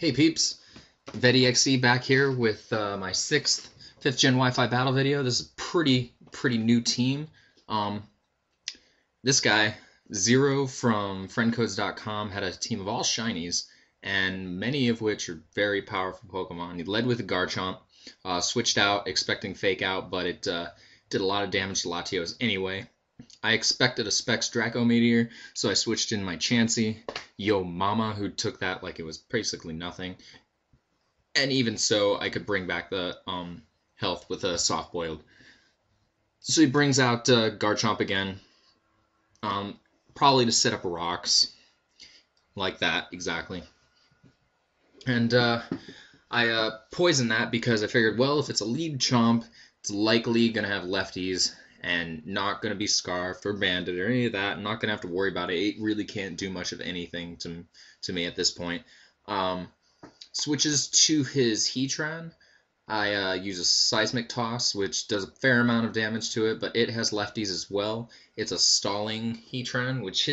Hey peeps, Vet.EXE back here with my 5th gen Wi-Fi battle video. This is a pretty new team. This guy, Zero from friendcodes.com, had a team of all shinies, and many of which are very powerful Pokemon. He led with a Garchomp, switched out expecting Fake Out, but it did a lot of damage to Latios anyway. I expected a Specs Draco Meteor, so I switched in my Chansey, Yo Mama, who took that like it was basically nothing. And even so, I could bring back the health with a Soft Boiled. So he brings out Garchomp again, probably to set up rocks, like that, exactly. And I poisoned that because I figured, well, if it's a lead chomp, it's likely going to have lefties, and not going to be Scarfed or Banded or any of that. I'm not going to have to worry about it. It really can't do much of anything to me at this point. Switches to his Heatran. I use a Seismic Toss, which does a fair amount of damage to it, but it has lefties as well. It's a stalling Heatran, which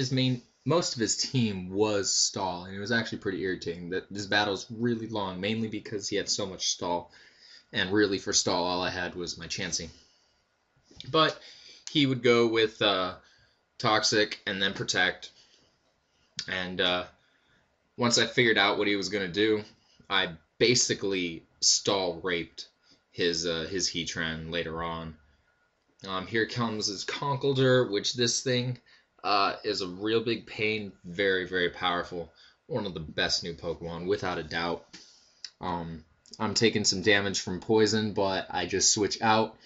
most of his team was stall, and it was actually pretty irritating. That this battle's really long, mainly because he had so much stall, and really for stall all I had was my Chansey. But he would go with Toxic and then Protect. And once I figured out what he was going to do, I basically stall raped his Heatran later on. Here comes his Conkeldurr, which this thing is a real big pain. Very, very powerful. One of the best new Pokemon, without a doubt. I'm taking some damage from poison, but I just switch out.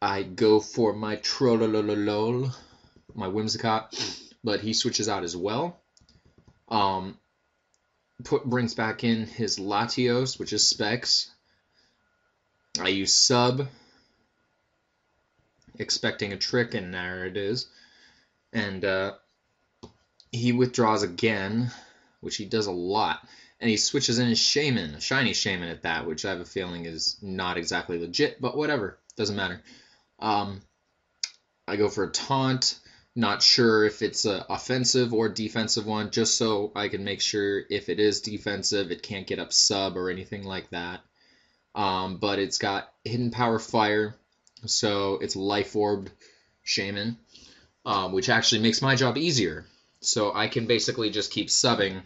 I go for my Trollololol, my Whimsicott, but he switches out as well. Brings back in his Latios, which is Specs. I use Sub, expecting a trick, and there it is. And he withdraws again, which he does a lot. And he switches in his Shaman, a shiny Shaman at that, which I have a feeling is not exactly legit, but whatever, doesn't matter. I go for a Taunt, not sure if it's an offensive or defensive one, just so I can make sure if it is defensive, it can't get up Sub or anything like that. But it's got Hidden Power Fire, so it's Life Orbed Shaman, which actually makes my job easier. So I can basically just keep subbing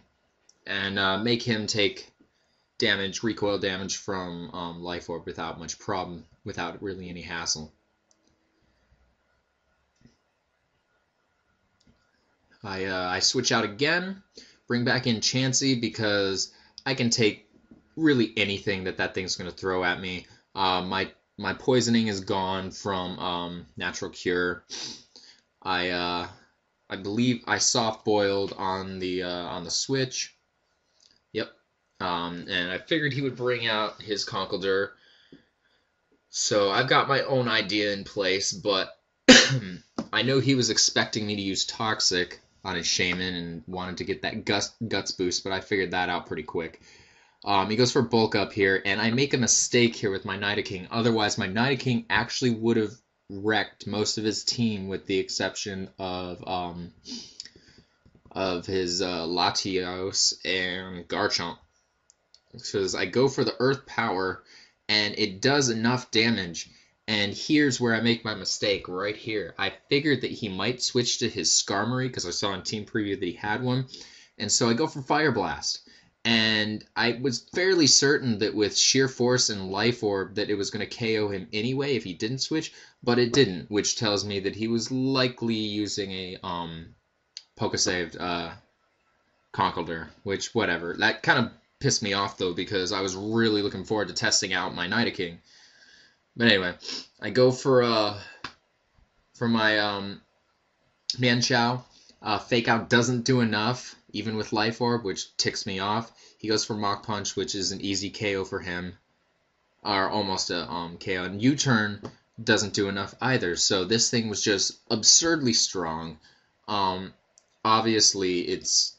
and make him take damage, recoil damage from Life Orb without much problem, without really any hassle. I switch out again, bring back in Chansey because I can take really anything that thing's going to throw at me. My poisoning is gone from Natural Cure. I believe I soft boiled on the switch. Yep. And I figured he would bring out his Conkeldurr. So I've got my own idea in place, but I know he was expecting me to use Toxic on his Shaman and wanted to get that guts boost, but I figured that out pretty quick. He goes for Bulk Up here, and I make a mistake here with my Nidoking. Otherwise, my Nidoking actually would have wrecked most of his team, with the exception of his Latios and Garchomp. Because I go for the Earth Power, and it does enough damage. And here's where I make my mistake, right here. I figured that he might switch to his Skarmory, because I saw in Team Preview that he had one. And so I go for Fire Blast. And I was fairly certain that with Sheer Force and Life Orb that it was going to KO him anyway if he didn't switch, but it didn't, which tells me that he was likely using a Poke-saved Conkeldurr, which, whatever. That kind of pissed me off, though, because I was really looking forward to testing out my Nidoking. But anyway, I go for my Manchow. Fake Out doesn't do enough, even with Life Orb, which ticks me off. He goes for Mach Punch, which is an easy KO for him, or almost a KO. And U-Turn doesn't do enough either, so this thing was just absurdly strong. Obviously, it's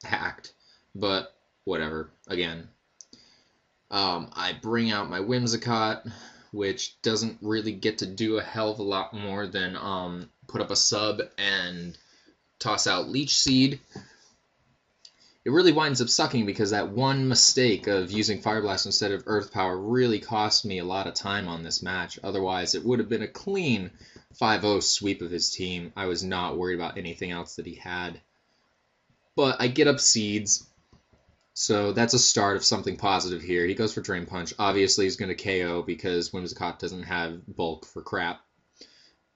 hacked, but whatever. Again, I bring out my Whimsicott, which doesn't really get to do a hell of a lot more than put up a sub and toss out Leech Seed. it really winds up sucking because that one mistake of using Fire Blast instead of Earth Power really cost me a lot of time on this match. Otherwise, it would have been a clean 5-0 sweep of his team. I was not worried about anything else that he had. But I get up seeds, so that's a start of something positive here. He goes for Drain Punch. Obviously, he's going to KO because Whimsicott doesn't have bulk for crap.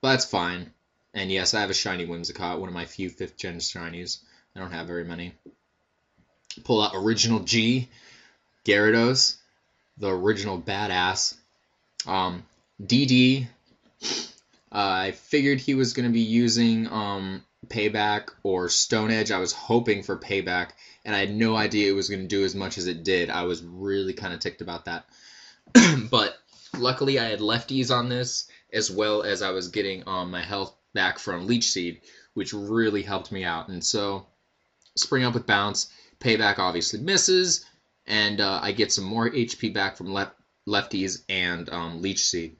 But that's fine. And yes, I have a shiny Whimsicott, one of my few 5th gen shinies. I don't have very many. Pull out Original G, Gyarados, the original badass. DD, I figured he was going to be using Payback or Stone Edge. I was hoping for Payback, and I had no idea it was going to do as much as it did. I was really kind of ticked about that. But luckily I had lefties on this, as well as I was getting my health back from Leech Seed, which really helped me out. And so, spring up with Bounce. Payback obviously misses, and I get some more HP back from lefties and Leech Seed,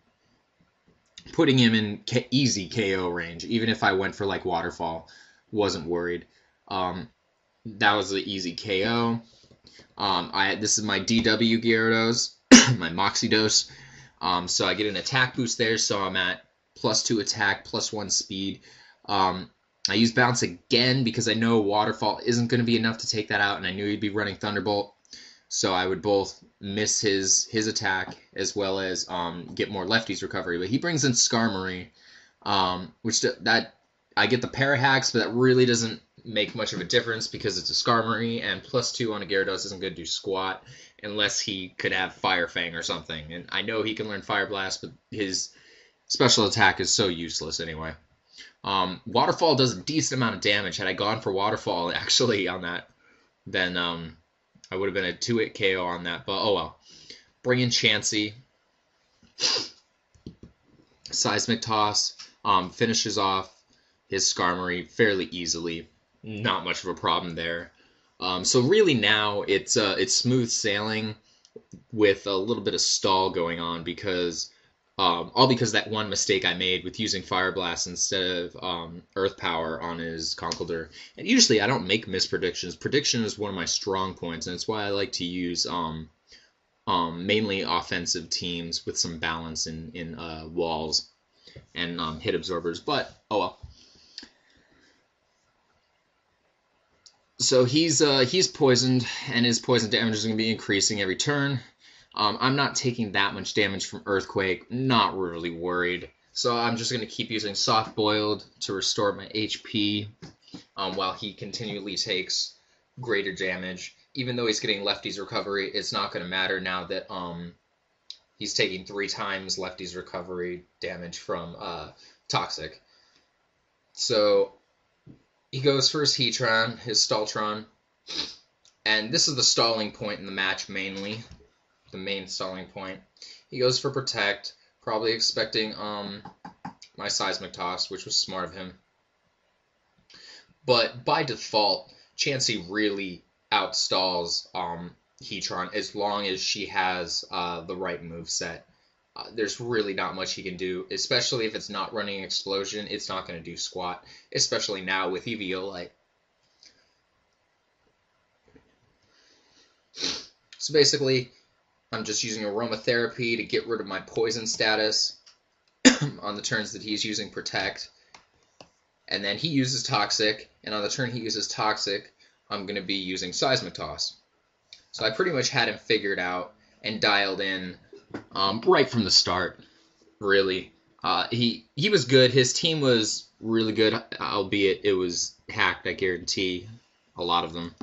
putting him in easy KO range. Even if I went for like Waterfall, wasn't worried. That was the easy KO. This is my DW Gyarados, my Moxie-Dose. So I get an attack boost there, so I'm at +2 attack, +1 speed. I use Bounce again because I know Waterfall isn't going to be enough to take that out, and I knew he'd be running Thunderbolt. So I would both miss his attack as well as get more lefties recovery. But he brings in Skarmory, which that I get the Parahacks, but that really doesn't make much of a difference because it's a Skarmory, and +2 on a Gyarados isn't going to do squat unless he could have Fire Fang or something. And I know he can learn Fire Blast, but his special attack is so useless anyway. Waterfall does a decent amount of damage. Had I gone for Waterfall actually on that, then I would have been a 2-hit KO on that, but oh well. Bring in Chansey. Seismic Toss finishes off his Skarmory fairly easily. Not much of a problem there. So really now it's smooth sailing with a little bit of stall going on because all because that one mistake I made with using Fire Blast instead of Earth Power on his Conkeldurr. And usually I don't make mispredictions. Prediction is one of my strong points, and it's why I like to use mainly offensive teams with some balance in walls and hit absorbers. But oh well. So he's poisoned, and his poison damage is going to be increasing every turn. I'm not taking that much damage from Earthquake, not really worried. So I'm just going to keep using Soft Boiled to restore my HP while he continually takes greater damage. Even though he's getting Lefty's recovery, it's not going to matter now that he's taking 3 times Lefty's recovery damage from Toxic. So he goes for his Heatran, his Staltron, and this is the stalling point in the match mainly. The main stalling point. He goes for Protect, probably expecting my Seismic Toss, which was smart of him. But by default, Chansey really outstalls Heatran as long as she has the right moveset. There's really not much he can do, especially if it's not running Explosion. It's not going to do squat, especially now with Eviolite. So basically, I'm just using Aromatherapy to get rid of my poison status on the turns that he's using Protect. And then he uses Toxic, and on the turn he uses Toxic, I'm going to be using Seismic Toss. So I pretty much had him figured out and dialed in right from the start, really. He was good. His team was really good, albeit it was hacked, I guarantee, a lot of them.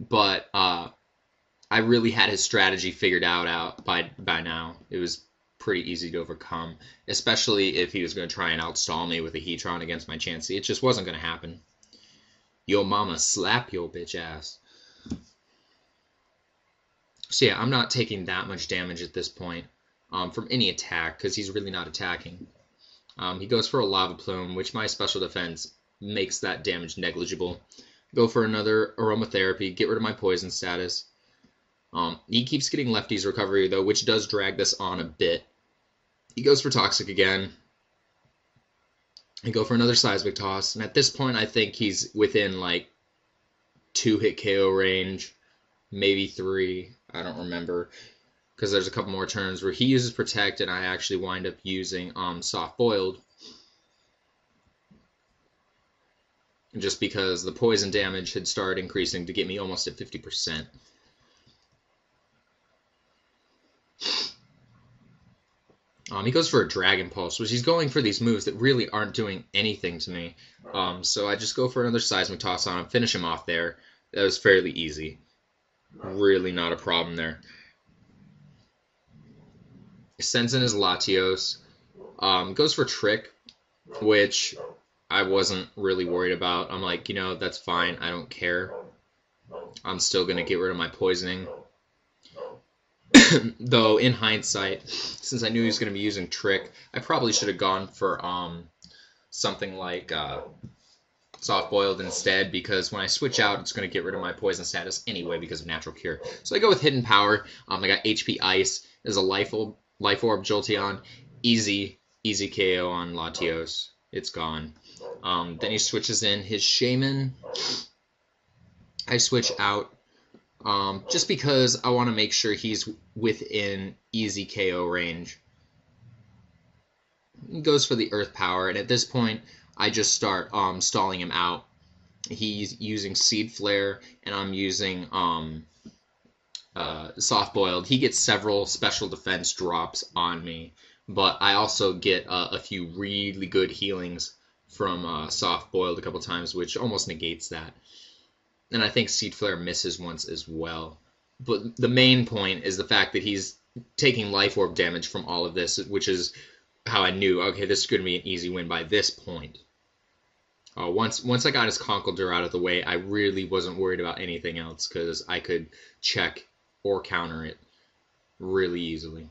But I really had his strategy figured out by now. It was pretty easy to overcome, especially if he was going to try and outstall me with a Heatran against my Chansey. It just wasn't going to happen. Yo mama slap your bitch ass. So yeah, I'm not taking that much damage at this point from any attack, because he's really not attacking. He goes for a Lava Plume, which my special defense makes that damage negligible. Go for another Aromatherapy, get rid of my poison status. He keeps getting Lefty's recovery, though, which does drag this on a bit. He goes for Toxic again. I go for another Seismic Toss, and at this point I think he's within, like, 2-hit KO range, maybe 3, I don't remember, because there's a couple more turns where he uses Protect and I actually wind up using Soft Boiled, just because the poison damage had started increasing to get me almost at 50%. He goes for a Dragon Pulse, which he's going for these moves that really aren't doing anything to me. So I just go for another Seismic Toss on him, finish him off there. That was fairly easy. Really not a problem there. Sends in his Latios. Goes for Trick, which I wasn't really worried about. I'm like, you know, that's fine. I don't care. I'm still going to get rid of my poisoning. Though, in hindsight, since I knew he was going to be using Trick, I probably should have gone for something like Soft Boiled instead, because when I switch out, it's going to get rid of my poison status anyway because of Natural Cure. So I go with Hidden Power. I got HP Ice as a Life Orb Jolteon. Easy KO on Latios. It's gone. Then he switches in his Shaman. I switch out just because I want to make sure he's within easy KO range. He goes for the Earth Power, and at this point, I just start stalling him out. He's using Seed Flare, and I'm using Soft Boiled. He gets several special defense drops on me, but I also get a few really good healings from Soft Boiled a couple times, which almost negates that. And I think Seed Flare misses once as well. But the main point is the fact that he's taking Life Orb damage from all of this, which is how I knew, okay, this is going to be an easy win by this point. Once I got his Conkeldurr out of the way, I really wasn't worried about anything else, because I could check or counter it really easily.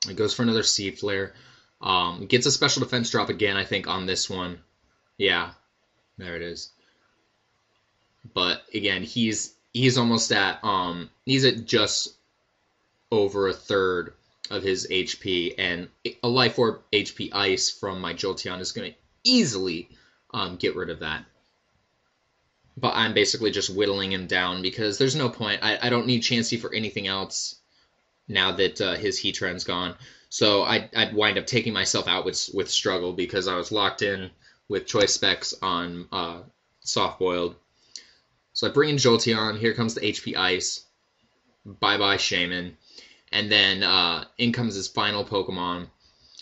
It goes for another Seed Flare. Gets a special defense drop again, I think, on this one. Yeah. There it is. But again, he's almost at he's at just over a third of his HP, and a Life Orb HP Ice from my Jolteon is going to easily get rid of that. But I'm basically just whittling him down because there's no point. I don't need Chansey for anything else now that his Heatran's gone. So I'd wind up taking myself out with Struggle because I was locked in with Choice Specs on Soft Boiled. So I bring in Jolteon. Here comes the HP Ice. Bye-bye Shaman. And then in comes his final Pokemon,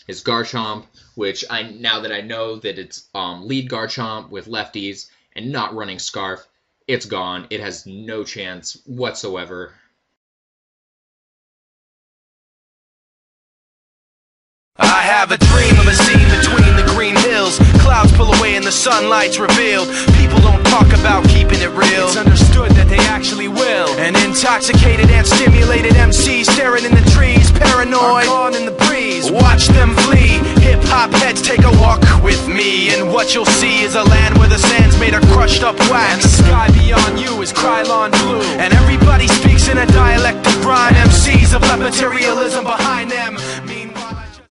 his Garchomp, which now that I know that it's lead Garchomp with lefties and not running Scarf, it's gone. It has no chance whatsoever. I have a dream of a scene between the green hills. Clouds pull away and the sunlight's revealed. People don't talk about keeping it real. It's understood that they actually will. An intoxicated and stimulated MC staring in the trees, paranoid, gone in the breeze. Watch them flee. Hip-hop heads take a walk with me, and what you'll see is a land where the sand's made of crushed up wax, and the sky beyond you is Krylon blue, and everybody speaks in a dialect of rhyme. MCs have left materialism behind them.